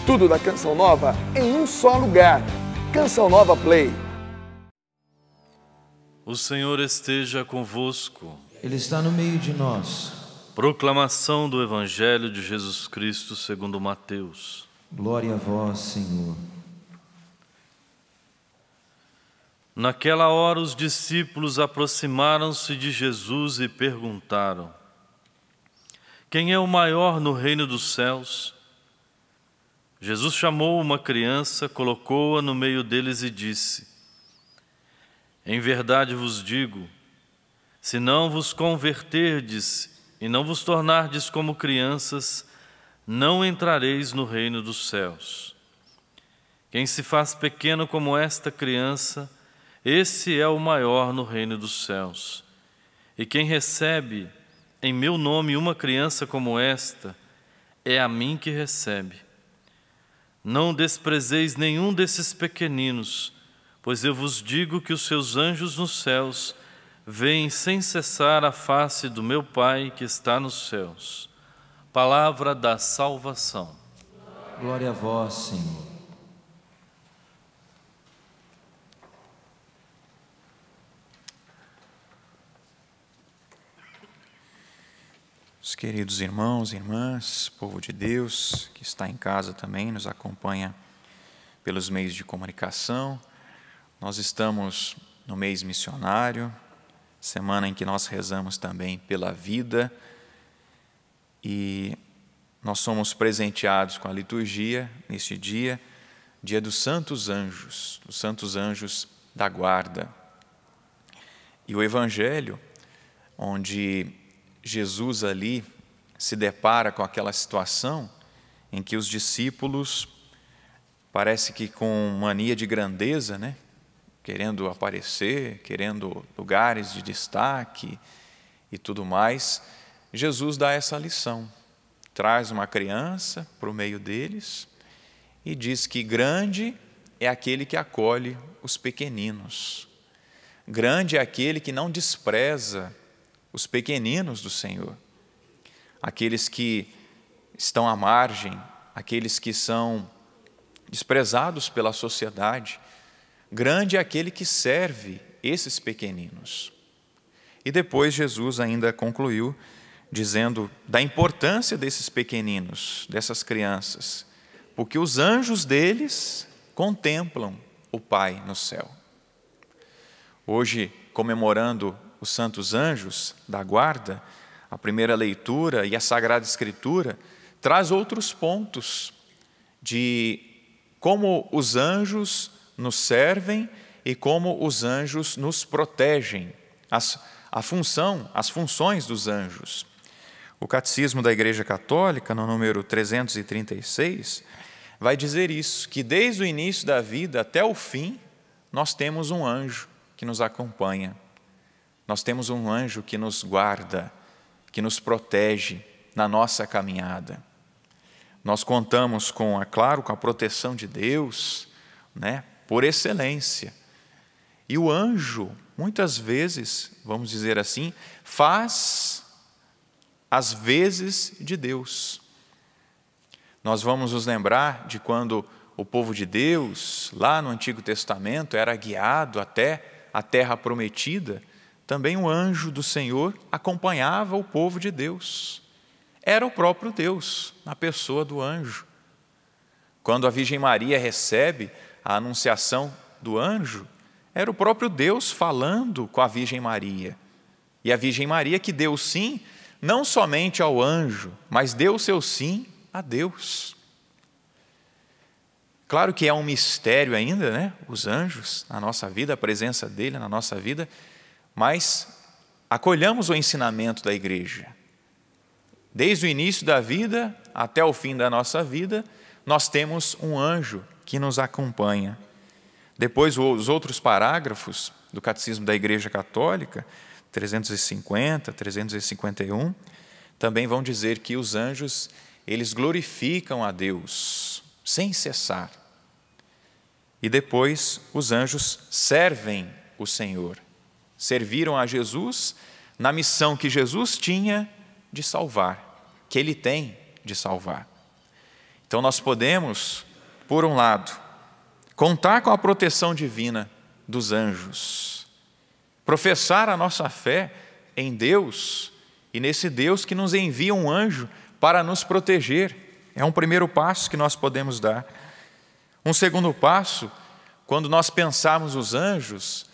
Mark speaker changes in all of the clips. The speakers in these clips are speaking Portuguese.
Speaker 1: Tudo da Canção Nova em um só lugar. Canção Nova Play.
Speaker 2: O Senhor esteja convosco.
Speaker 3: Ele está no meio de nós.
Speaker 2: Proclamação do Evangelho de Jesus Cristo segundo Mateus.
Speaker 3: Glória a vós, Senhor.
Speaker 2: Naquela hora os discípulos aproximaram-se de Jesus e perguntaram: quem é o maior no reino dos céus? Jesus chamou uma criança, colocou-a no meio deles e disse: em verdade vos digo, se não vos converterdes e não vos tornardes como crianças, não entrareis no reino dos céus. Quem se faz pequeno como esta criança, esse é o maior no reino dos céus. E quem recebe em meu nome uma criança como esta, é a mim que recebe. Não desprezeis nenhum desses pequeninos, pois eu vos digo que os seus anjos nos céus veem sem cessar a face do meu Pai que está nos céus. Palavra da salvação.
Speaker 3: Glória a vós, Senhor.
Speaker 4: Os queridos irmãos e irmãs, povo de Deus, que está em casa também, nos acompanha pelos meios de comunicação. Nós estamos no mês missionário, semana em que nós rezamos também pela vida, e nós somos presenteados com a liturgia neste dia, dia dos santos anjos da guarda. E o Evangelho, onde Jesus ali se depara com aquela situação em que os discípulos, parece que com mania de grandeza, né? Querendo aparecer, querendo lugares de destaque e tudo mais, Jesus dá essa lição. Traz uma criança para o meio deles e diz que grande é aquele que acolhe os pequeninos. Grande é aquele que não despreza os pequeninos do Senhor, aqueles que estão à margem, aqueles que são desprezados pela sociedade. Grande é aquele que serve esses pequeninos. E depois Jesus ainda concluiu dizendo da importância desses pequeninos, dessas crianças, porque os anjos deles contemplam o Pai no céu. Hoje, comemorando os santos anjos da guarda, a primeira leitura e a Sagrada Escritura traz outros pontos de como os anjos nos servem e como os anjos nos protegem, as funções dos anjos. O Catecismo da Igreja Católica, no número 336, vai dizer isso, que desde o início da vida até o fim, nós temos um anjo que nos acompanha. Nós temos um anjo que nos guarda, que nos protege na nossa caminhada. Nós contamos com a proteção de Deus, né, por excelência. E o anjo, muitas vezes, vamos dizer assim, faz as vezes de Deus. Nós vamos nos lembrar de quando o povo de Deus, lá no Antigo Testamento, era guiado até a terra prometida. Também o anjo do Senhor acompanhava o povo de Deus. Era o próprio Deus, na pessoa do anjo. Quando a Virgem Maria recebe a anunciação do anjo, era o próprio Deus falando com a Virgem Maria. E a Virgem Maria que deu sim, não somente ao anjo, mas deu o seu sim a Deus. Claro que é um mistério ainda, né? Os anjos na nossa vida, a presença dele na nossa vida, mas acolhamos o ensinamento da igreja. Desde o início da vida até o fim da nossa vida, nós temos um anjo que nos acompanha. Depois, os outros parágrafos do Catecismo da Igreja Católica, 350, 351, também vão dizer que os anjos, eles glorificam a Deus sem cessar. E depois, os anjos servem o Senhor. Serviram a Jesus na missão que Jesus tinha de salvar, que Ele tem de salvar. Então nós podemos, por um lado, contar com a proteção divina dos anjos, professar a nossa fé em Deus e nesse Deus que nos envia um anjo para nos proteger. É um primeiro passo que nós podemos dar. Um segundo passo, quando nós pensarmos os anjos,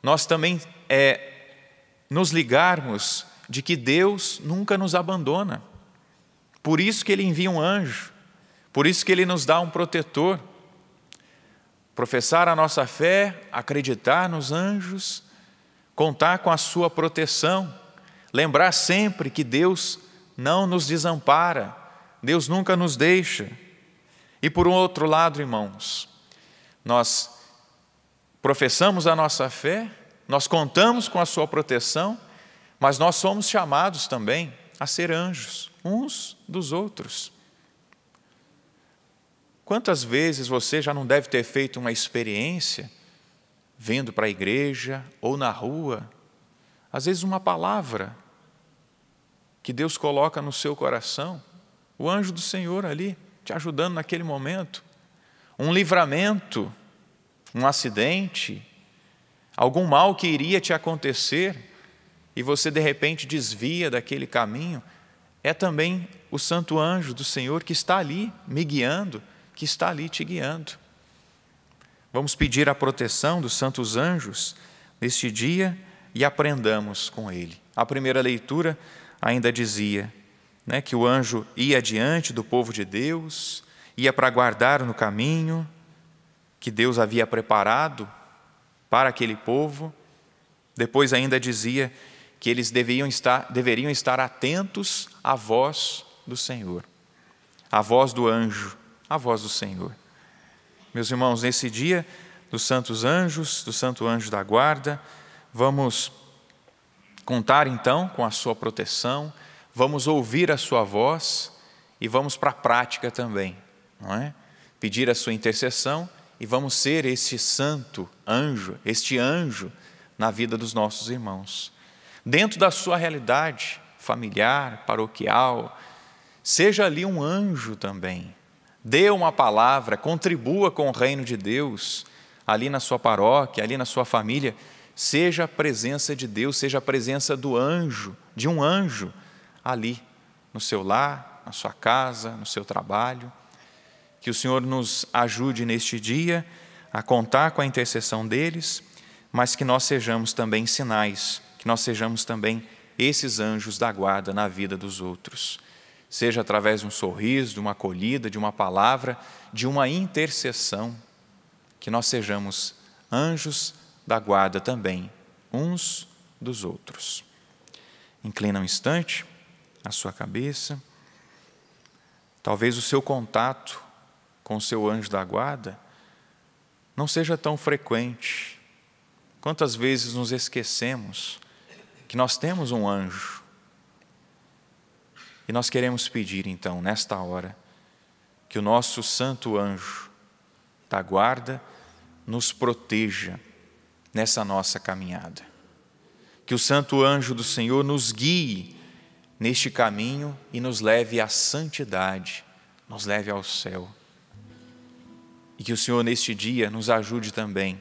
Speaker 4: nós também nos ligarmos de que Deus nunca nos abandona. Por isso que Ele envia um anjo, por isso que Ele nos dá um protetor. Professar a nossa fé, acreditar nos anjos, contar com a sua proteção, lembrar sempre que Deus não nos desampara, Deus nunca nos deixa. E por um outro lado, irmãos, nós professamos a nossa fé, nós contamos com a sua proteção, mas nós somos chamados também a ser anjos, uns dos outros. Quantas vezes você já não deve ter feito uma experiência, vindo para a igreja ou na rua, às vezes uma palavra que Deus coloca no seu coração, o anjo do Senhor ali, te ajudando naquele momento, um livramento, um acidente, algum mal que iria te acontecer, e você de repente desvia daquele caminho, é também o santo anjo do Senhor que está ali me guiando, que está ali te guiando. Vamos pedir a proteção dos santos anjos neste dia e aprendamos com ele. A primeira leitura ainda dizia, que o anjo ia diante do povo de Deus, ia para guardar no caminho que Deus havia preparado para aquele povo. Depois ainda dizia que eles deveriam estar atentos à voz do Senhor, à voz do anjo, à voz do Senhor. Meus irmãos, nesse dia dos santos anjos, do santo anjo da guarda, vamos contar então com a sua proteção, vamos ouvir a sua voz e vamos para a prática também, não é? Pedir a sua intercessão e vamos ser este santo anjo, este anjo na vida dos nossos irmãos. Dentro da sua realidade familiar, paroquial, seja ali um anjo também. Dê uma palavra, contribua com o reino de Deus, ali na sua paróquia, ali na sua família, seja a presença de Deus, seja a presença do anjo, de um anjo, ali no seu lar, na sua casa, no seu trabalho. Que o Senhor nos ajude neste dia a contar com a intercessão deles, mas que nós sejamos também sinais, que nós sejamos também esses anjos da guarda na vida dos outros. Seja através de um sorriso, de uma acolhida, de uma palavra, de uma intercessão, que nós sejamos anjos da guarda também, uns dos outros. Inclina um instante a sua cabeça. Talvez o seu contato com o seu anjo da guarda não seja tão frequente. Quantas vezes nos esquecemos que nós temos um anjo? E nós queremos pedir, então, nesta hora, que o nosso santo anjo da guarda nos proteja nessa nossa caminhada. Que o santo anjo do Senhor nos guie neste caminho e nos leve à santidade, nos leve ao céu. E que o Senhor, neste dia, nos ajude também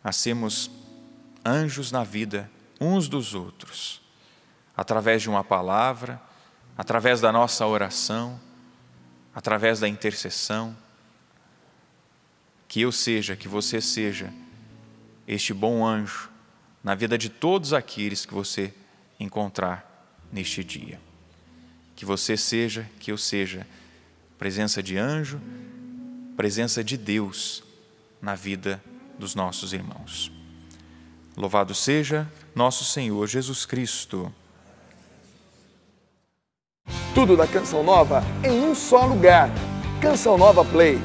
Speaker 4: a sermos anjos na vida uns dos outros, através de uma palavra, através da nossa oração, através da intercessão. Que eu seja, que você seja este bom anjo na vida de todos aqueles que você encontrar neste dia. Que você seja, que eu seja, presença de anjo, presença de Deus na vida dos nossos irmãos. Louvado seja nosso Senhor Jesus Cristo.
Speaker 1: Tudo da Canção Nova em um só lugar. Canção Nova Play.